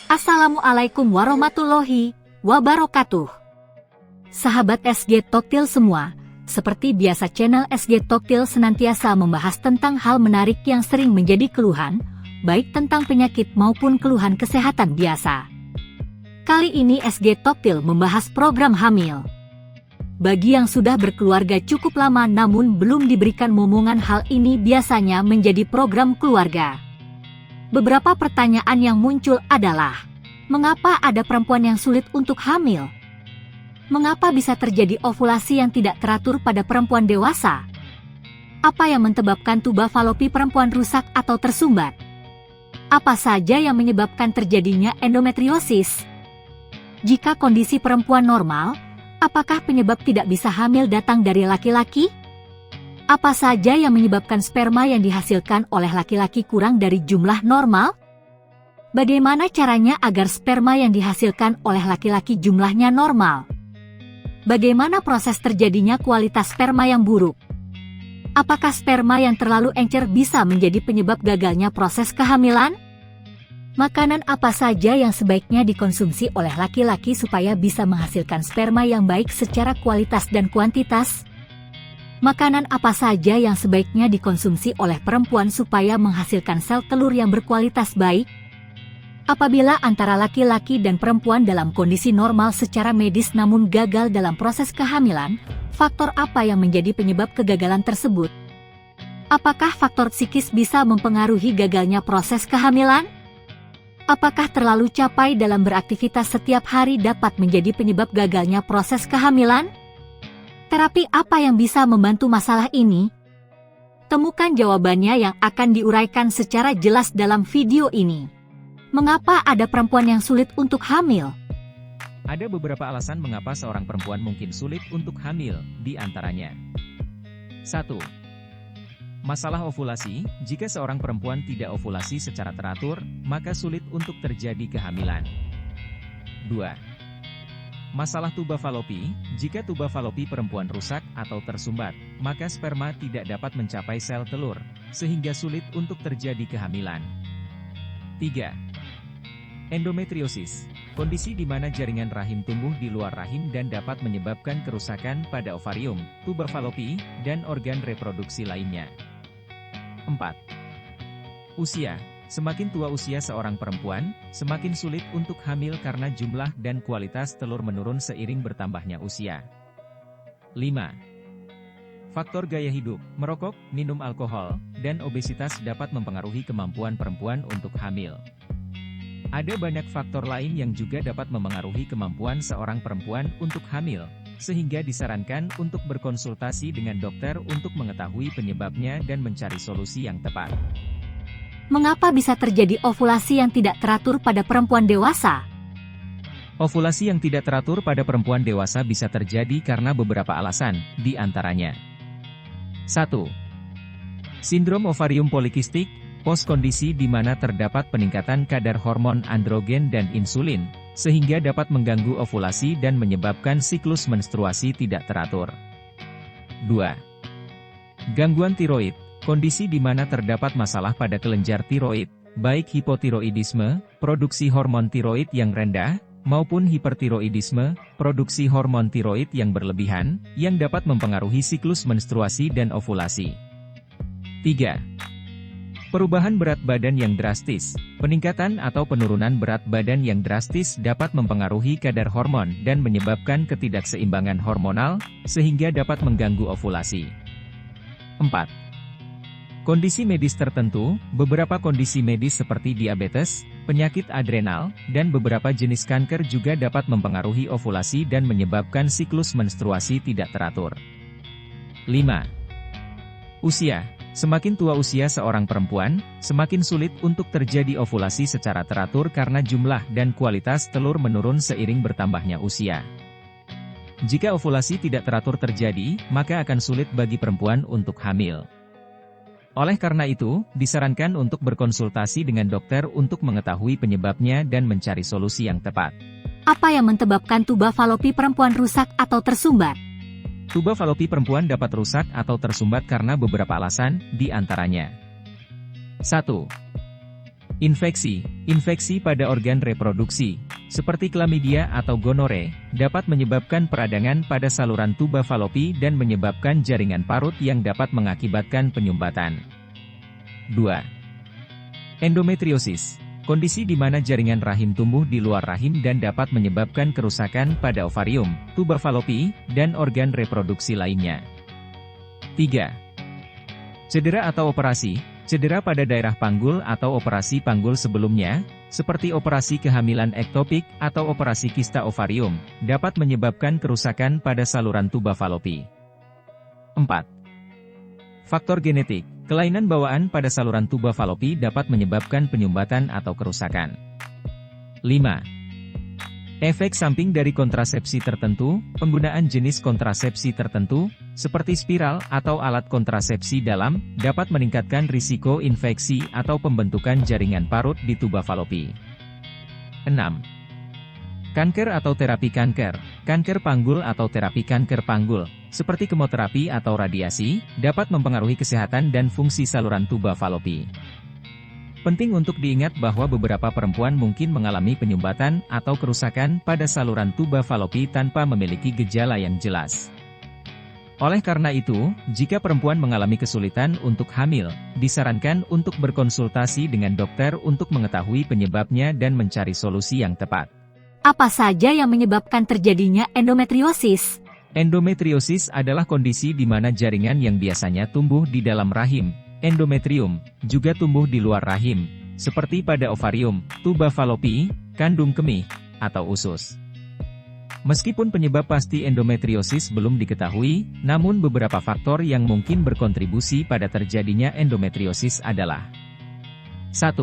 Assalamualaikum warahmatullahi wabarakatuh. Sahabat SG Toktil semua, seperti biasa channel SG Toktil senantiasa membahas tentang hal menarik yang sering menjadi keluhan, baik tentang penyakit maupun keluhan kesehatan biasa. Kali ini SG Toktil membahas program hamil. Bagi yang sudah berkeluarga cukup lama namun belum diberikan momongan, hal ini biasanya menjadi program keluarga. Beberapa pertanyaan yang muncul adalah, mengapa ada perempuan yang sulit untuk hamil? Mengapa bisa terjadi ovulasi yang tidak teratur pada perempuan dewasa? Apa yang menyebabkan tuba falopi perempuan rusak atau tersumbat? Apa saja yang menyebabkan terjadinya endometriosis? Jika kondisi perempuan normal, apakah penyebab tidak bisa hamil datang dari laki-laki? Apa saja yang menyebabkan sperma yang dihasilkan oleh laki-laki kurang dari jumlah normal? Bagaimana caranya agar sperma yang dihasilkan oleh laki-laki jumlahnya normal? Bagaimana proses terjadinya kualitas sperma yang buruk? Apakah sperma yang terlalu encer bisa menjadi penyebab gagalnya proses kehamilan? Makanan apa saja yang sebaiknya dikonsumsi oleh laki-laki supaya bisa menghasilkan sperma yang baik secara kualitas dan kuantitas? Makanan apa saja yang sebaiknya dikonsumsi oleh perempuan supaya menghasilkan sel telur yang berkualitas baik? Apabila antara laki-laki dan perempuan dalam kondisi normal secara medis namun gagal dalam proses kehamilan, faktor apa yang menjadi penyebab kegagalan tersebut? Apakah faktor psikis bisa mempengaruhi gagalnya proses kehamilan? Apakah terlalu capek dalam beraktivitas setiap hari dapat menjadi penyebab gagalnya proses kehamilan? Terapi apa yang bisa membantu masalah ini? Temukan jawabannya yang akan diuraikan secara jelas dalam video ini. Mengapa ada perempuan yang sulit untuk hamil? Ada beberapa alasan mengapa seorang perempuan mungkin sulit untuk hamil, di antaranya. 1. Masalah ovulasi. Jika seorang perempuan tidak ovulasi secara teratur, maka sulit untuk terjadi kehamilan. 2. Masalah tuba falopi. Jika tuba falopi perempuan rusak atau tersumbat, maka sperma tidak dapat mencapai sel telur, sehingga sulit untuk terjadi kehamilan. 3. Endometriosis. Kondisi di mana jaringan rahim tumbuh di luar rahim dan dapat menyebabkan kerusakan pada ovarium, tuba falopi, dan organ reproduksi lainnya. 4. Usia. Semakin tua usia seorang perempuan, semakin sulit untuk hamil karena jumlah dan kualitas telur menurun seiring bertambahnya usia. 5. Faktor gaya hidup, merokok, minum alkohol, dan obesitas dapat mempengaruhi kemampuan perempuan untuk hamil. Ada banyak faktor lain yang juga dapat memengaruhi kemampuan seorang perempuan untuk hamil, sehingga disarankan untuk berkonsultasi dengan dokter untuk mengetahui penyebabnya dan mencari solusi yang tepat. Mengapa bisa terjadi ovulasi yang tidak teratur pada perempuan dewasa? Ovulasi yang tidak teratur pada perempuan dewasa bisa terjadi karena beberapa alasan, di antaranya. 1. Sindrom ovarium polikistik, POS, kondisi di mana terdapat peningkatan kadar hormon androgen dan insulin, sehingga dapat mengganggu ovulasi dan menyebabkan siklus menstruasi tidak teratur. 2. Gangguan tiroid. Kondisi di mana terdapat masalah pada kelenjar tiroid, baik hipotiroidisme, produksi hormon tiroid yang rendah, maupun hipertiroidisme, produksi hormon tiroid yang berlebihan, yang dapat mempengaruhi siklus menstruasi dan ovulasi. 3. Perubahan berat badan yang drastis. Peningkatan atau penurunan berat badan yang drastis dapat mempengaruhi kadar hormon dan menyebabkan ketidakseimbangan hormonal, sehingga dapat mengganggu ovulasi. 4. Kondisi medis tertentu. Beberapa kondisi medis seperti diabetes, penyakit adrenal, dan beberapa jenis kanker juga dapat mempengaruhi ovulasi dan menyebabkan siklus menstruasi tidak teratur. 5. Usia. Semakin tua usia seorang perempuan, semakin sulit untuk terjadi ovulasi secara teratur karena jumlah dan kualitas telur menurun seiring bertambahnya usia. Jika ovulasi tidak teratur terjadi, maka akan sulit bagi perempuan untuk hamil. Oleh karena itu, disarankan untuk berkonsultasi dengan dokter untuk mengetahui penyebabnya dan mencari solusi yang tepat. Apa yang menyebabkan tuba falopi perempuan rusak atau tersumbat? tuba falopi perempuan dapat rusak atau tersumbat karena beberapa alasan, di antaranya. 1. Infeksi. Infeksi pada organ reproduksi, seperti klamidia atau gonore, dapat menyebabkan peradangan pada saluran tuba falopi dan menyebabkan jaringan parut yang dapat mengakibatkan penyumbatan. 2. Endometriosis. Kondisi di mana jaringan rahim tumbuh di luar rahim dan dapat menyebabkan kerusakan pada ovarium, tuba falopi, dan organ reproduksi lainnya. 3. Cedera atau operasi. Cedera pada daerah panggul atau operasi panggul sebelumnya, seperti operasi kehamilan ektopik atau operasi kista ovarium, dapat menyebabkan kerusakan pada saluran tuba falopi. 4. Faktor genetik. Kelainan bawaan pada saluran tuba falopi dapat menyebabkan penyumbatan atau kerusakan. 5. Efek samping dari kontrasepsi tertentu. Penggunaan jenis kontrasepsi tertentu, seperti spiral atau alat kontrasepsi dalam, dapat meningkatkan risiko infeksi atau pembentukan jaringan parut di tuba falopi. 6. Kanker atau terapi kanker. Kanker panggul atau terapi kanker panggul, seperti kemoterapi atau radiasi, dapat mempengaruhi kesehatan dan fungsi saluran tuba falopi. Penting untuk diingat bahwa beberapa perempuan mungkin mengalami penyumbatan atau kerusakan pada saluran tuba falopi tanpa memiliki gejala yang jelas. Oleh karena itu, jika perempuan mengalami kesulitan untuk hamil, disarankan untuk berkonsultasi dengan dokter untuk mengetahui penyebabnya dan mencari solusi yang tepat. Apa saja yang menyebabkan terjadinya endometriosis? Endometriosis adalah kondisi di mana jaringan yang biasanya tumbuh di dalam rahim, endometrium, juga tumbuh di luar rahim, seperti pada ovarium, tuba falopi, kandung kemih, atau usus. Meskipun penyebab pasti endometriosis belum diketahui, namun beberapa faktor yang mungkin berkontribusi pada terjadinya endometriosis adalah 1.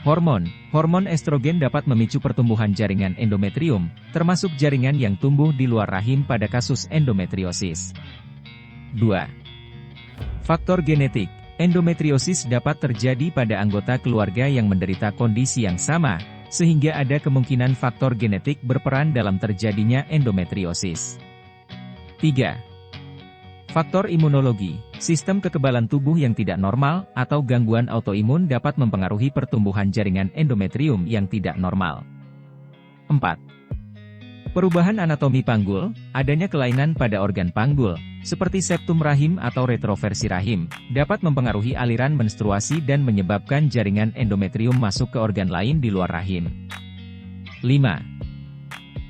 Hormon. Hormon estrogen dapat memicu pertumbuhan jaringan endometrium, termasuk jaringan yang tumbuh di luar rahim pada kasus endometriosis. 2. Faktor genetik. Endometriosis dapat terjadi pada anggota keluarga yang menderita kondisi yang sama, sehingga ada kemungkinan faktor genetik berperan dalam terjadinya endometriosis. 3. Faktor imunologi. Sistem kekebalan tubuh yang tidak normal atau gangguan autoimun dapat mempengaruhi pertumbuhan jaringan endometrium yang tidak normal. 4. Perubahan anatomi panggul. Adanya kelainan pada organ panggul, seperti septum rahim atau retroversi rahim, dapat mempengaruhi aliran menstruasi dan menyebabkan jaringan endometrium masuk ke organ lain di luar rahim. 5.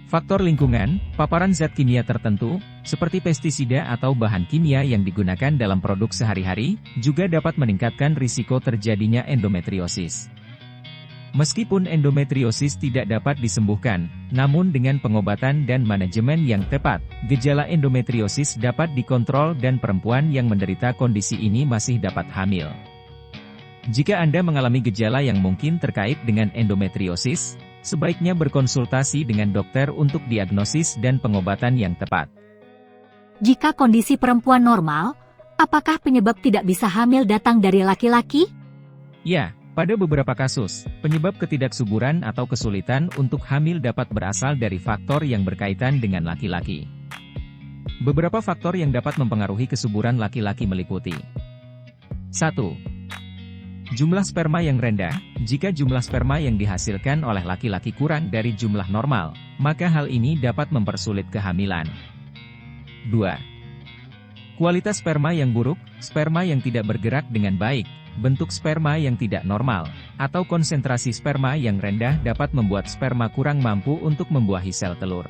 Faktor lingkungan. Paparan zat kimia tertentu, seperti pestisida atau bahan kimia yang digunakan dalam produk sehari-hari, juga dapat meningkatkan risiko terjadinya endometriosis. Meskipun endometriosis tidak dapat disembuhkan, namun dengan pengobatan dan manajemen yang tepat, gejala endometriosis dapat dikontrol dan perempuan yang menderita kondisi ini masih dapat hamil. Jika Anda mengalami gejala yang mungkin terkait dengan endometriosis, sebaiknya berkonsultasi dengan dokter untuk diagnosis dan pengobatan yang tepat. Jika kondisi perempuan normal, apakah penyebab tidak bisa hamil datang dari laki-laki? Ya. Pada beberapa kasus, penyebab ketidaksuburan atau kesulitan untuk hamil dapat berasal dari faktor yang berkaitan dengan laki-laki. Beberapa faktor yang dapat mempengaruhi kesuburan laki-laki meliputi 1. Jumlah sperma yang rendah. Jika jumlah sperma yang dihasilkan oleh laki-laki kurang dari jumlah normal, maka hal ini dapat mempersulit kehamilan. 2. Kualitas sperma yang buruk. Sperma yang tidak bergerak dengan baik, bentuk sperma yang tidak normal, atau konsentrasi sperma yang rendah dapat membuat sperma kurang mampu untuk membuahi sel telur.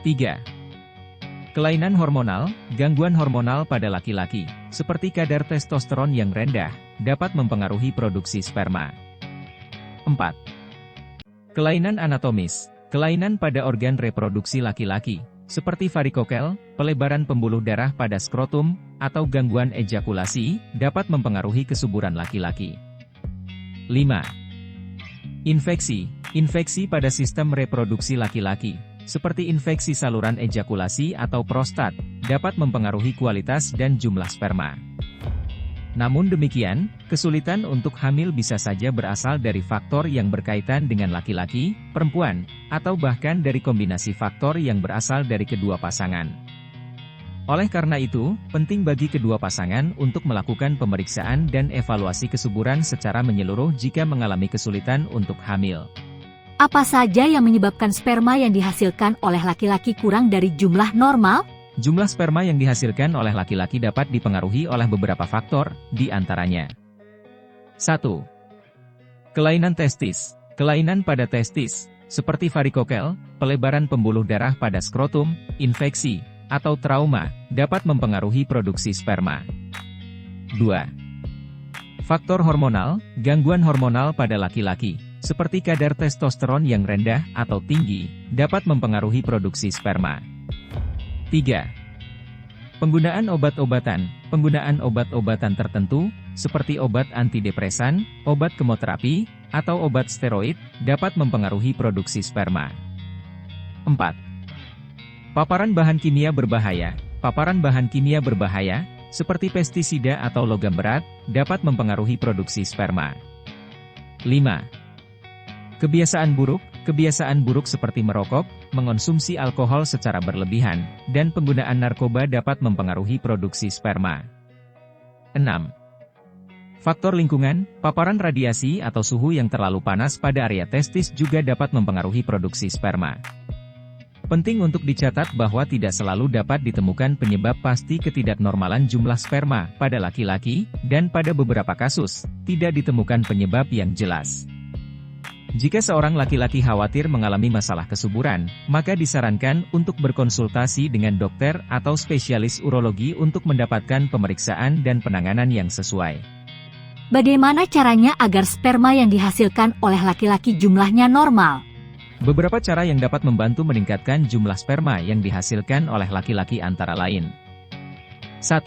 3. Kelainan hormonal. Gangguan hormonal pada laki-laki, seperti kadar testosteron yang rendah, dapat mempengaruhi produksi sperma. 4. Kelainan anatomis. Kelainan pada organ reproduksi laki-laki, seperti varikokel, pelebaran pembuluh darah pada skrotum, atau gangguan ejakulasi, dapat mempengaruhi kesuburan laki-laki. 5. Infeksi. Infeksi pada sistem reproduksi laki-laki, seperti infeksi saluran ejakulasi atau prostat, dapat mempengaruhi kualitas dan jumlah sperma. Namun demikian, kesulitan untuk hamil bisa saja berasal dari faktor yang berkaitan dengan laki-laki, perempuan, atau bahkan dari kombinasi faktor yang berasal dari kedua pasangan. Oleh karena itu, penting bagi kedua pasangan untuk melakukan pemeriksaan dan evaluasi kesuburan secara menyeluruh jika mengalami kesulitan untuk hamil. Apa saja yang menyebabkan sperma yang dihasilkan oleh laki-laki kurang dari jumlah normal? Jumlah sperma yang dihasilkan oleh laki-laki dapat dipengaruhi oleh beberapa faktor, di antaranya. 1. Kelainan testis. Kelainan pada testis, seperti varikokel, pelebaran pembuluh darah pada skrotum, infeksi, atau trauma, dapat mempengaruhi produksi sperma. 2. Faktor hormonal, gangguan hormonal pada laki-laki, seperti kadar testosteron yang rendah atau tinggi, dapat mempengaruhi produksi sperma. 3. Penggunaan obat-obatan. Penggunaan obat-obatan tertentu, seperti obat antidepresan, obat kemoterapi, atau obat steroid, dapat mempengaruhi produksi sperma. 4. Paparan bahan kimia berbahaya. Paparan bahan kimia berbahaya, seperti pestisida atau logam berat, dapat mempengaruhi produksi sperma. 5. Kebiasaan buruk. Kebiasaan buruk seperti merokok, mengonsumsi alkohol secara berlebihan, dan penggunaan narkoba dapat mempengaruhi produksi sperma. 6. Faktor lingkungan, paparan radiasi atau suhu yang terlalu panas pada area testis juga dapat mempengaruhi produksi sperma. Penting untuk dicatat bahwa tidak selalu dapat ditemukan penyebab pasti ketidaknormalan jumlah sperma pada laki-laki, dan pada beberapa kasus, tidak ditemukan penyebab yang jelas. Jika seorang laki-laki khawatir mengalami masalah kesuburan, maka disarankan untuk berkonsultasi dengan dokter atau spesialis urologi untuk mendapatkan pemeriksaan dan penanganan yang sesuai. Bagaimana caranya agar sperma yang dihasilkan oleh laki-laki jumlahnya normal? Beberapa cara yang dapat membantu meningkatkan jumlah sperma yang dihasilkan oleh laki-laki antara lain. 1.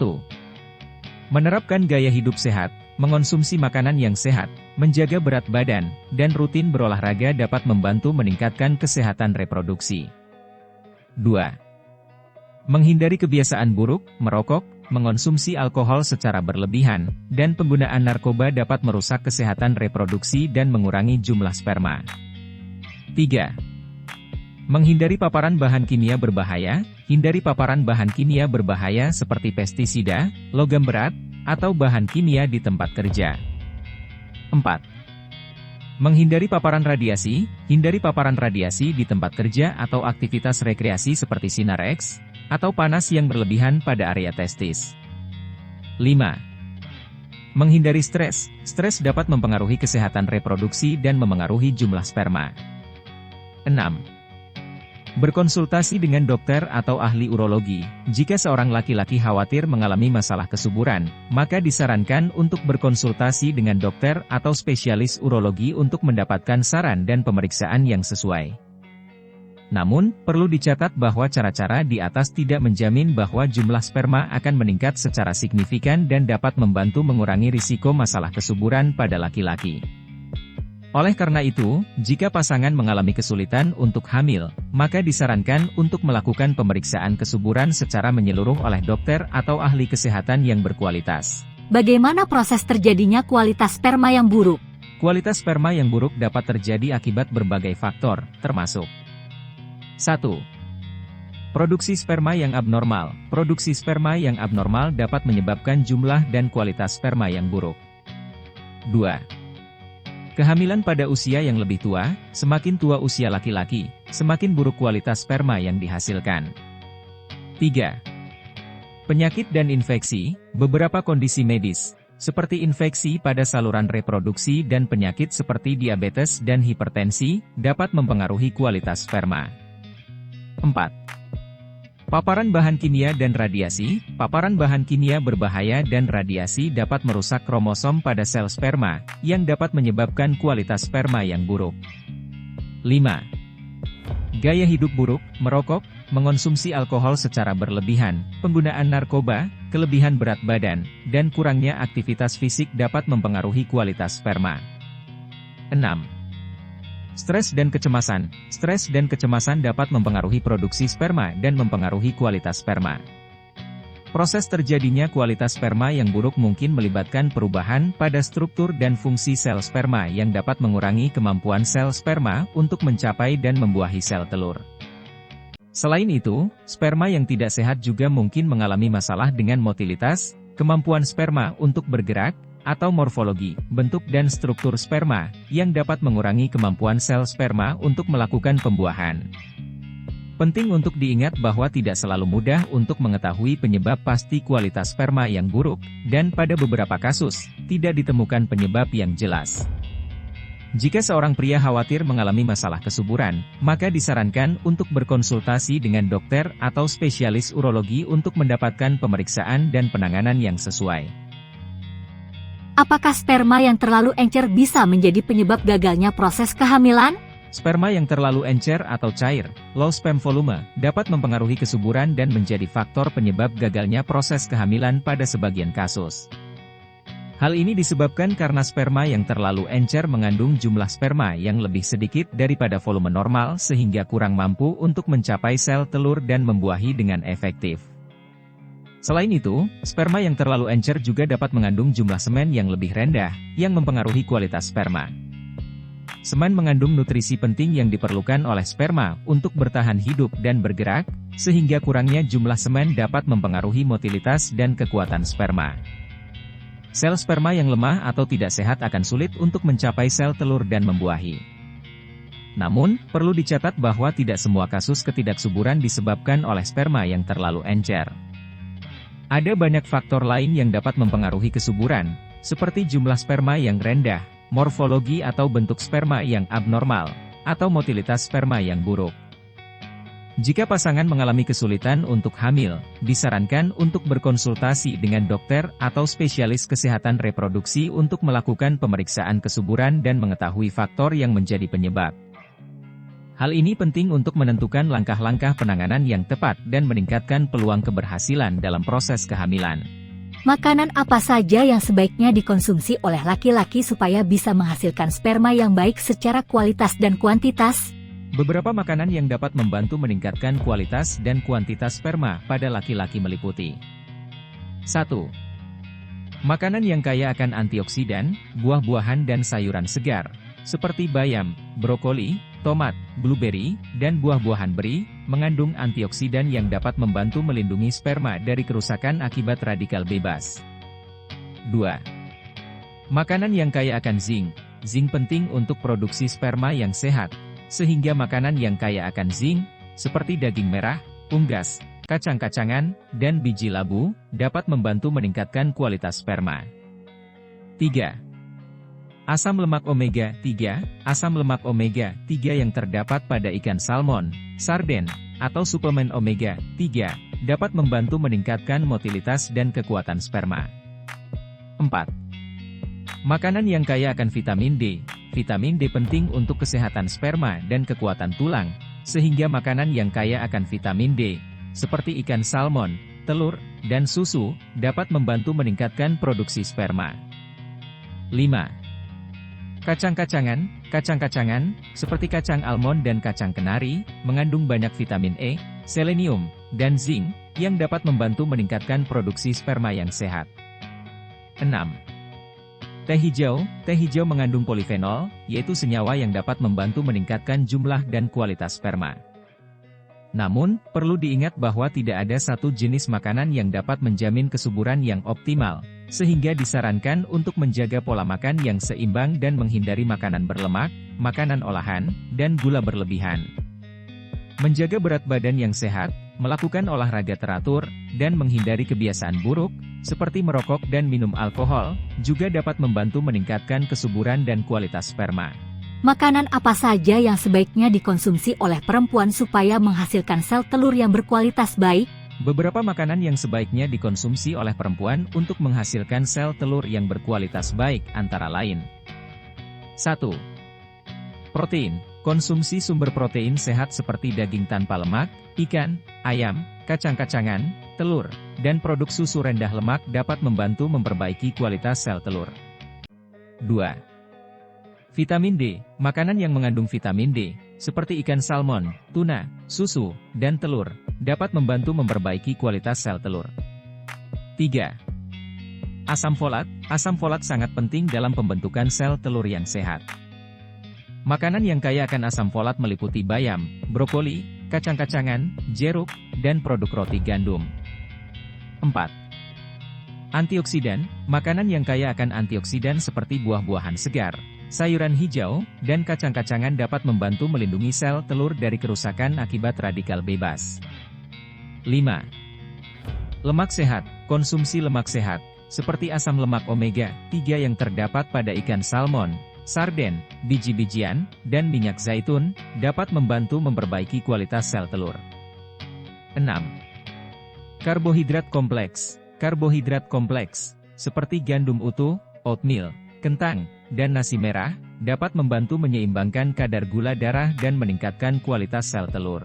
Menerapkan gaya hidup sehat, mengonsumsi makanan yang sehat, menjaga berat badan, dan rutin berolahraga dapat membantu meningkatkan kesehatan reproduksi. 2. Menghindari kebiasaan buruk, merokok, mengonsumsi alkohol secara berlebihan, dan penggunaan narkoba dapat merusak kesehatan reproduksi dan mengurangi jumlah sperma. 3. Menghindari paparan bahan kimia berbahaya. Hindari paparan bahan kimia berbahaya seperti pestisida, logam berat, atau bahan kimia di tempat kerja. 4. Menghindari paparan radiasi. Hindari paparan radiasi di tempat kerja atau aktivitas rekreasi seperti sinar X, atau panas yang berlebihan pada area testis. 5. Menghindari stres. Stres dapat mempengaruhi kesehatan reproduksi dan memengaruhi jumlah sperma. 6. Berkonsultasi dengan dokter atau ahli urologi. Jika seorang laki-laki khawatir mengalami masalah kesuburan, maka disarankan untuk berkonsultasi dengan dokter atau spesialis urologi untuk mendapatkan saran dan pemeriksaan yang sesuai. Namun, perlu dicatat bahwa cara-cara di atas tidak menjamin bahwa jumlah sperma akan meningkat secara signifikan dan dapat membantu mengurangi risiko masalah kesuburan pada laki-laki. Oleh karena itu, jika pasangan mengalami kesulitan untuk hamil, maka disarankan untuk melakukan pemeriksaan kesuburan secara menyeluruh oleh dokter atau ahli kesehatan yang berkualitas. Bagaimana proses terjadinya kualitas sperma yang buruk? Kualitas sperma yang buruk dapat terjadi akibat berbagai faktor, termasuk 1. Produksi sperma yang abnormal. Produksi sperma yang abnormal dapat menyebabkan jumlah dan kualitas sperma yang buruk. 2. Kehamilan pada usia yang lebih tua. Semakin tua usia laki-laki, semakin buruk kualitas sperma yang dihasilkan. 3. Penyakit dan infeksi. Beberapa kondisi medis, seperti infeksi pada saluran reproduksi dan penyakit seperti diabetes dan hipertensi, dapat mempengaruhi kualitas sperma. 4. Paparan bahan kimia dan radiasi. Paparan bahan kimia berbahaya dan radiasi dapat merusak kromosom pada sel sperma, yang dapat menyebabkan kualitas sperma yang buruk. 5. Gaya hidup buruk, merokok, mengonsumsi alkohol secara berlebihan, penggunaan narkoba, kelebihan berat badan, dan kurangnya aktivitas fisik dapat mempengaruhi kualitas sperma. 6. Stres dan kecemasan. Stres dan kecemasan dapat mempengaruhi produksi sperma dan mempengaruhi kualitas sperma. Proses terjadinya kualitas sperma yang buruk mungkin melibatkan perubahan pada struktur dan fungsi sel sperma yang dapat mengurangi kemampuan sel sperma untuk mencapai dan membuahi sel telur. Selain itu, sperma yang tidak sehat juga mungkin mengalami masalah dengan motilitas, kemampuan sperma untuk bergerak, atau morfologi, bentuk dan struktur sperma, yang dapat mengurangi kemampuan sel sperma untuk melakukan pembuahan. Penting untuk diingat bahwa tidak selalu mudah untuk mengetahui penyebab pasti kualitas sperma yang buruk, dan pada beberapa kasus, tidak ditemukan penyebab yang jelas. Jika seorang pria khawatir mengalami masalah kesuburan, maka disarankan untuk berkonsultasi dengan dokter atau spesialis urologi untuk mendapatkan pemeriksaan dan penanganan yang sesuai. Apakah sperma yang terlalu encer bisa menjadi penyebab gagalnya proses kehamilan? Sperma yang terlalu encer atau cair, low sperm volume, dapat mempengaruhi kesuburan dan menjadi faktor penyebab gagalnya proses kehamilan pada sebagian kasus. Hal ini disebabkan karena sperma yang terlalu encer mengandung jumlah sperma yang lebih sedikit daripada volume normal sehingga kurang mampu untuk mencapai sel telur dan membuahi dengan efektif. Selain itu, sperma yang terlalu encer juga dapat mengandung jumlah semen yang lebih rendah, yang mempengaruhi kualitas sperma. Semen mengandung nutrisi penting yang diperlukan oleh sperma untuk bertahan hidup dan bergerak, sehingga kurangnya jumlah semen dapat mempengaruhi motilitas dan kekuatan sperma. Sel sperma yang lemah atau tidak sehat akan sulit untuk mencapai sel telur dan membuahi. Namun, perlu dicatat bahwa tidak semua kasus ketidaksuburan disebabkan oleh sperma yang terlalu encer. Ada banyak faktor lain yang dapat mempengaruhi kesuburan, seperti jumlah sperma yang rendah, morfologi atau bentuk sperma yang abnormal, atau motilitas sperma yang buruk. Jika pasangan mengalami kesulitan untuk hamil, disarankan untuk berkonsultasi dengan dokter atau spesialis kesehatan reproduksi untuk melakukan pemeriksaan kesuburan dan mengetahui faktor yang menjadi penyebab. Hal ini penting untuk menentukan langkah-langkah penanganan yang tepat dan meningkatkan peluang keberhasilan dalam proses kehamilan. Makanan apa saja yang sebaiknya dikonsumsi oleh laki-laki supaya bisa menghasilkan sperma yang baik secara kualitas dan kuantitas? Beberapa makanan yang dapat membantu meningkatkan kualitas dan kuantitas sperma pada laki-laki meliputi 1. Makanan yang kaya akan antioksidan, buah-buahan dan sayuran segar, seperti bayam, brokoli, tomat, blueberry, dan buah-buahan beri, mengandung antioksidan yang dapat membantu melindungi sperma dari kerusakan akibat radikal bebas. 2. Makanan yang kaya akan zinc. Zinc penting untuk produksi sperma yang sehat, sehingga makanan yang kaya akan zinc, seperti daging merah, unggas, kacang-kacangan, dan biji labu, dapat membantu meningkatkan kualitas sperma. 3. Asam lemak omega-3. Asam lemak omega-3 yang terdapat pada ikan salmon, sarden, atau suplemen omega-3, dapat membantu meningkatkan motilitas dan kekuatan sperma. 4. Makanan yang kaya akan vitamin D. Vitamin D penting untuk kesehatan sperma dan kekuatan tulang, sehingga makanan yang kaya akan vitamin D, seperti ikan salmon, telur, dan susu, dapat membantu meningkatkan produksi sperma. 5. Kacang-kacangan, seperti kacang almond dan kacang kenari, mengandung banyak vitamin E, selenium, dan zinc, yang dapat membantu meningkatkan produksi sperma yang sehat. 6. Teh hijau mengandung polifenol, yaitu senyawa yang dapat membantu meningkatkan jumlah dan kualitas sperma. Namun, perlu diingat bahwa tidak ada satu jenis makanan yang dapat menjamin kesuburan yang optimal, sehingga disarankan untuk menjaga pola makan yang seimbang dan menghindari makanan berlemak, makanan olahan, dan gula berlebihan. Menjaga berat badan yang sehat, melakukan olahraga teratur, dan menghindari kebiasaan buruk, seperti merokok dan minum alkohol, juga dapat membantu meningkatkan kesuburan dan kualitas sperma. Makanan apa saja yang sebaiknya dikonsumsi oleh perempuan supaya menghasilkan sel telur yang berkualitas baik? Beberapa makanan yang sebaiknya dikonsumsi oleh perempuan untuk menghasilkan sel telur yang berkualitas baik antara lain. 1. Protein. Konsumsi sumber protein sehat seperti daging tanpa lemak, ikan, ayam, kacang-kacangan, telur, dan produk susu rendah lemak dapat membantu memperbaiki kualitas sel telur. 2. Vitamin D. Makanan yang mengandung vitamin D, seperti ikan salmon, tuna, susu, dan telur, dapat membantu memperbaiki kualitas sel telur. 3. Asam folat. Asam folat sangat penting dalam pembentukan sel telur yang sehat. Makanan yang kaya akan asam folat meliputi bayam, brokoli, kacang-kacangan, jeruk, dan produk roti gandum. 4. Antioksidan, makanan yang kaya akan antioksidan seperti buah-buahan segar, sayuran hijau, dan kacang-kacangan dapat membantu melindungi sel telur dari kerusakan akibat radikal bebas. 5. Lemak sehat, konsumsi lemak sehat, seperti asam lemak omega-3 yang terdapat pada ikan salmon, sarden, biji-bijian, dan minyak zaitun, dapat membantu memperbaiki kualitas sel telur. 6. Karbohidrat kompleks. Karbohidrat kompleks, seperti gandum utuh, oatmeal, kentang, dan nasi merah, dapat membantu menyeimbangkan kadar gula darah dan meningkatkan kualitas sel telur.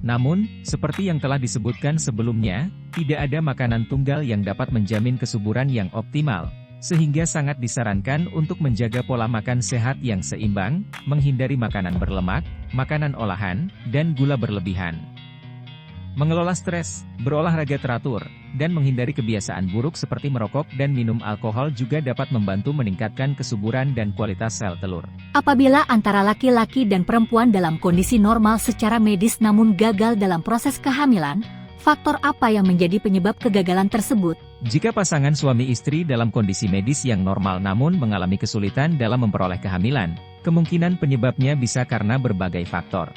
Namun, seperti yang telah disebutkan sebelumnya, tidak ada makanan tunggal yang dapat menjamin kesuburan yang optimal, sehingga sangat disarankan untuk menjaga pola makan sehat yang seimbang, menghindari makanan berlemak, makanan olahan, dan gula berlebihan. Mengelola stres, berolahraga teratur, dan menghindari kebiasaan buruk seperti merokok dan minum alkohol juga dapat membantu meningkatkan kesuburan dan kualitas sel telur. Apabila antara laki-laki dan perempuan dalam kondisi normal secara medis namun gagal dalam proses kehamilan, faktor apa yang menjadi penyebab kegagalan tersebut? Jika pasangan suami istri dalam kondisi medis yang normal namun mengalami kesulitan dalam memperoleh kehamilan, kemungkinan penyebabnya bisa karena berbagai faktor.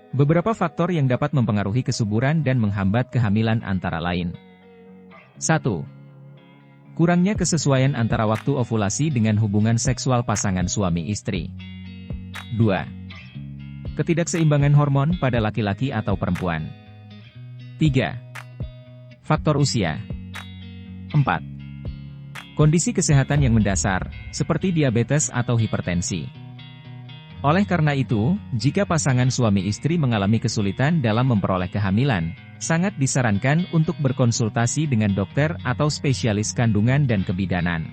Beberapa faktor yang dapat mempengaruhi kesuburan dan menghambat kehamilan antara lain. 1. Kurangnya kesesuaian antara waktu ovulasi dengan hubungan seksual pasangan suami istri. 2. Ketidakseimbangan hormon pada laki-laki atau perempuan. 3. Faktor usia. 4. Kondisi kesehatan yang mendasar, seperti diabetes atau hipertensi. Oleh karena itu, jika pasangan suami istri mengalami kesulitan dalam memperoleh kehamilan, sangat disarankan untuk berkonsultasi dengan dokter atau spesialis kandungan dan kebidanan.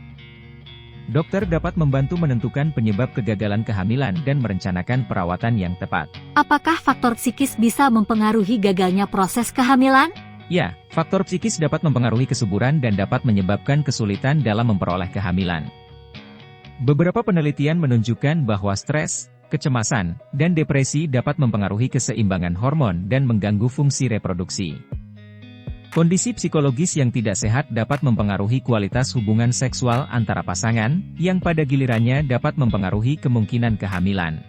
Dokter dapat membantu menentukan penyebab kegagalan kehamilan dan merencanakan perawatan yang tepat. Apakah faktor psikis bisa mempengaruhi gagalnya proses kehamilan? Ya, faktor psikis dapat mempengaruhi kesuburan dan dapat menyebabkan kesulitan dalam memperoleh kehamilan. Beberapa penelitian menunjukkan bahwa stres, kecemasan, dan depresi dapat mempengaruhi keseimbangan hormon dan mengganggu fungsi reproduksi. Kondisi psikologis yang tidak sehat dapat mempengaruhi kualitas hubungan seksual antara pasangan, yang pada gilirannya dapat mempengaruhi kemungkinan kehamilan.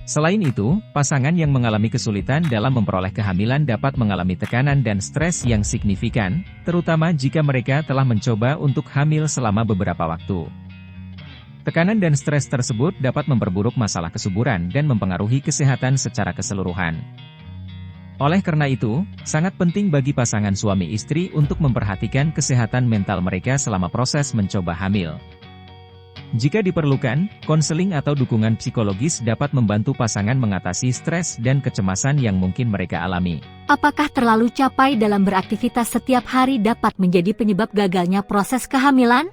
Selain itu, pasangan yang mengalami kesulitan dalam memperoleh kehamilan dapat mengalami tekanan dan stres yang signifikan, terutama jika mereka telah mencoba untuk hamil selama beberapa waktu. Tekanan dan stres tersebut dapat memperburuk masalah kesuburan dan mempengaruhi kesehatan secara keseluruhan. Oleh karena itu, sangat penting bagi pasangan suami istri untuk memperhatikan kesehatan mental mereka selama proses mencoba hamil. Jika diperlukan, konseling atau dukungan psikologis dapat membantu pasangan mengatasi stres dan kecemasan yang mungkin mereka alami. Apakah terlalu capek dalam beraktivitas setiap hari dapat menjadi penyebab gagalnya proses kehamilan?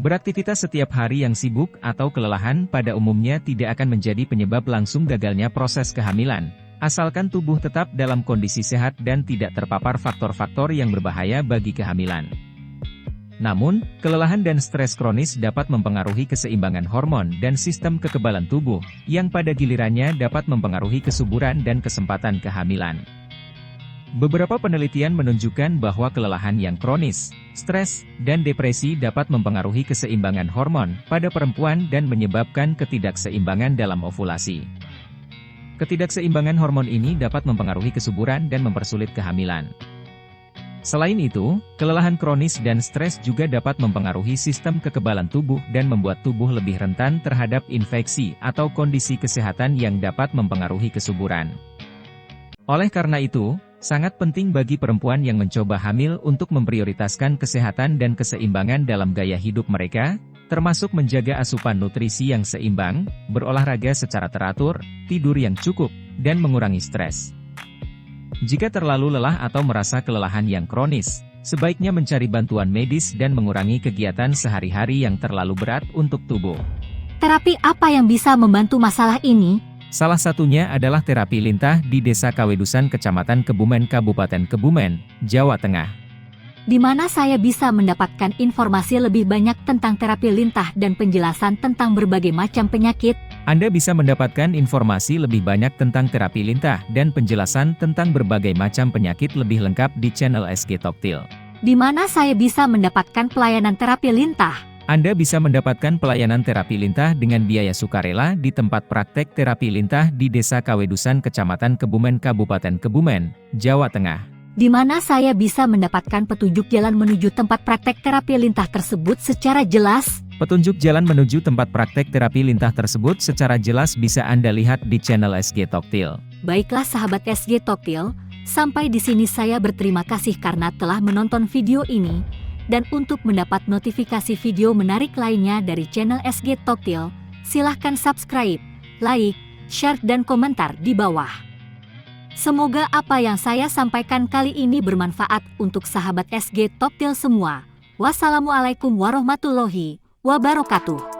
Beraktivitas setiap hari yang sibuk atau kelelahan pada umumnya tidak akan menjadi penyebab langsung gagalnya proses kehamilan, asalkan tubuh tetap dalam kondisi sehat dan tidak terpapar faktor-faktor yang berbahaya bagi kehamilan. Namun, kelelahan dan stres kronis dapat mempengaruhi keseimbangan hormon dan sistem kekebalan tubuh, yang pada gilirannya dapat mempengaruhi kesuburan dan kesempatan kehamilan. Beberapa penelitian menunjukkan bahwa kelelahan yang kronis, stres, dan depresi dapat mempengaruhi keseimbangan hormon pada perempuan dan menyebabkan ketidakseimbangan dalam ovulasi. Ketidakseimbangan hormon ini dapat mempengaruhi kesuburan dan mempersulit kehamilan. Selain itu, kelelahan kronis dan stres juga dapat mempengaruhi sistem kekebalan tubuh dan membuat tubuh lebih rentan terhadap infeksi atau kondisi kesehatan yang dapat mempengaruhi kesuburan. Oleh karena itu, sangat penting bagi perempuan yang mencoba hamil untuk memprioritaskan kesehatan dan keseimbangan dalam gaya hidup mereka, termasuk menjaga asupan nutrisi yang seimbang, berolahraga secara teratur, tidur yang cukup, dan mengurangi stres. Jika terlalu lelah atau merasa kelelahan yang kronis, sebaiknya mencari bantuan medis dan mengurangi kegiatan sehari-hari yang terlalu berat untuk tubuh. Terapi apa yang bisa membantu masalah ini? Salah satunya adalah terapi lintah di Desa Kawedusan Kecamatan Kebumen Kabupaten Kebumen, Jawa Tengah. Di mana saya bisa mendapatkan informasi lebih banyak tentang terapi lintah dan penjelasan tentang berbagai macam penyakit? Anda bisa mendapatkan informasi lebih banyak tentang terapi lintah dan penjelasan tentang berbagai macam penyakit lebih lengkap di channel SG Toktil. Di mana saya bisa mendapatkan pelayanan terapi lintah? Anda bisa mendapatkan pelayanan terapi lintah dengan biaya sukarela di tempat praktek terapi lintah di Desa Kawedusan, Kecamatan Kebumen, Kabupaten Kebumen, Jawa Tengah. Di mana saya bisa mendapatkan petunjuk jalan menuju tempat praktek terapi lintah tersebut secara jelas? Petunjuk jalan menuju tempat praktek terapi lintah tersebut secara jelas bisa Anda lihat di channel SG Toktil. Baiklah sahabat SG Toktil, sampai di sini saya berterima kasih karena telah menonton video ini. Dan untuk mendapat notifikasi video menarik lainnya dari channel SG Toktil, silahkan subscribe, like, share dan komentar di bawah. Semoga apa yang saya sampaikan kali ini bermanfaat untuk sahabat SG Toktil semua. Wassalamualaikum warahmatullahi wabarakatuh.